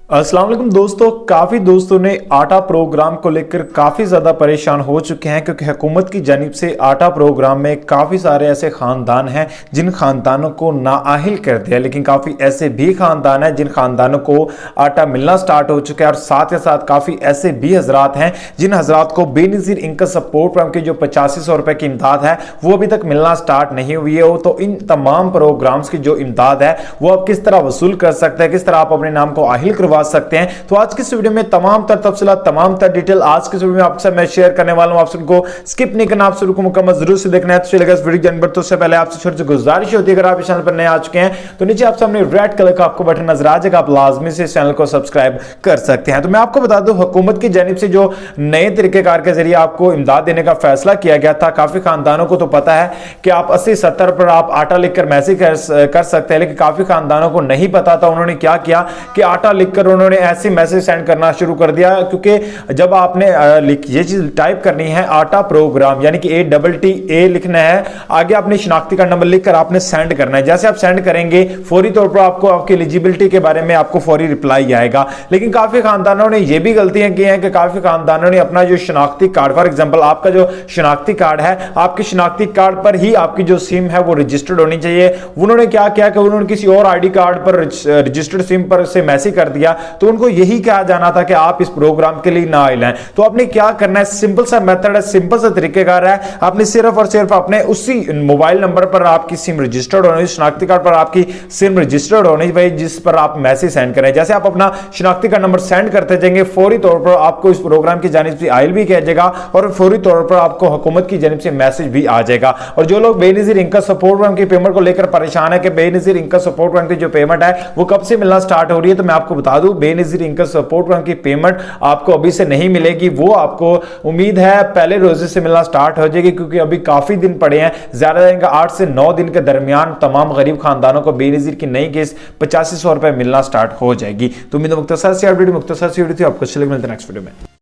अस्सलाम वालेकुम दोस्तों, काफ़ी दोस्तों ने आटा प्रोग्राम को लेकर काफ़ी ज़्यादा परेशान हो चुके हैं क्योंकि हुकूमत की जानिब से आटा प्रोग्राम में काफ़ी सारे ऐसे ख़ानदान हैं जिन ख़ानदानों को नाअहल कर दिया, लेकिन काफ़ी ऐसे भी ख़ानदान हैं जिन ख़ानदानों को आटा मिलना स्टार्ट हो चुका है और साथ ही साथ काफ़ी ऐसे भी हजरात हैं जिन हजरात को बेनज़ीर इनकम सपोर्ट प्रोग्राम की जो 8500 रुपये की इमदाद है वो अभी तक मिलना स्टार्ट नहीं हुई है। हो तो इन तमाम प्रोग्राम्स की जो इमदाद है वो आप किस तरह वसूल कर सकते हैं, किस तरह आप अपने नाम को अहल करवा सकते हैं। तो आज की इस वीडियो में तमाम तर तफसीलात, तमाम तर डिटेल आज की इस वीडियो में आपसे मैं शेयर करने वाला हूं। आप सबको स्किप नहीं करना, आप सबको मुकम्मल जरूर से देखना है। तो चलेगा इस वीडियो के अंदर। तो उससे पहले आपसे छोटी सी गुजारिश होती है, अगर आप इस चैनल पर नए आ चुके हैं तो नीचे आप सामने रेड कलर का आपको बटन नजर आ जाएगा, आप लाजमी से इस चैनल को सब्सक्राइब कर सकते हैं। तो मैं आपको बता दूं, हुकूमत की जानिब से जो नए तरीकेकार के जरिए आपको इमदाद देने का फैसला किया गया था, काफी खानदानों को तो पता है कि आप 80-70 पर आप आटा लिखकर मैसेज कर सकते हैं, लेकिन काफी खानदानों को नहीं पता था। उन्होंने क्या किया कि आटा लिखकर उन्होंने ऐसे मैसेज सेंड करना शुरू कर दिया, क्योंकि जब आपने ये चीज टाइप करनी है आटा प्रोग्राम यानी कि ATTA लिखना है, आगे आपने शिनाख्ती कार्ड नंबर लिखकर आपने सेंड करना है। जैसे आप सेंड करेंगे फौरी तौर पर आपको आपकी एलिजिबिलिटी के बारे में आपको फौरी रिप्लाई आएगा। लेकिन काफी खानदानों ने ये भी गलतियां की हैं कि काफी खानदानों ने अपना जो शिनाख्ती कार्ड, फॉर एग्जांपल आपका जो शिनाख्ती कार्ड है, आपके शिनाख्ती कार्ड पर ही आपकी जो सिम है वो रजिस्टर्ड होनी चाहिए। उन्होंने क्या किया कि उन्होंने किसी और आईडी कार्ड पर रजिस्टर्ड सिम पर से मैसेज कर दिया, तो उनको यही कहा जाना था कि आप इस प्रोग्राम के लिए ना आए। तो आपने क्या करना है, सिंपल सा मेथड है, सिंपल सा तरीकेकार है। आपने सिर्फ और सिर्फ अपने उसी मोबाइल नंबर पर आपकी सिम रजिस्टर्ड होनी, शिनाख्ती कार्ड पर आपकी सिम रजिस्टर्ड होनी चाहिए जिस पर आप मैसेज सेंड करें। जैसे आप अपना शिनाख्ती कार्ड नंबर सेंड करते जाएंगे, फौरी तौर पर आपको इस प्रोग्राम की जानिब से आयल भी किया जाएगा और फौरी तौर पर आपको हुकूमत की जानिब से मैसेज भी आ जाएगा। और जो लोग बेनज़ीर इनकम सपोर्ट प्रोग्राम की पेमेंट को लेकर परेशान है कि बेनज़ीर इनकम सपोर्ट प्रोग्राम की जो पेमेंट है वो कब से मिलना स्टार्ट हो रही है, तो मैं आपको बता दूं, बेनज़ीर इनकम सपोर्ट प्रोग्राम की पेमेंट आपको अभी से नहीं मिलेगी। वो आपको उम्मीद है पहले रोजे से मिलना स्टार्ट हो जाएगी, क्योंकि अभी काफी दिन पड़े हैं, ज्यादा दिन का 8 से 9 दिन के दरमियान तमाम गरीब खानदानों को बेनज़ीर की नई किस्त 8500 रुपए मिलना स्टार्ट हो जाएगी। तो उम्मीद मुख्तसर सी वीडियो थी, आपको चलेगी, मिलते हैं नेक्स्ट वीडियो में।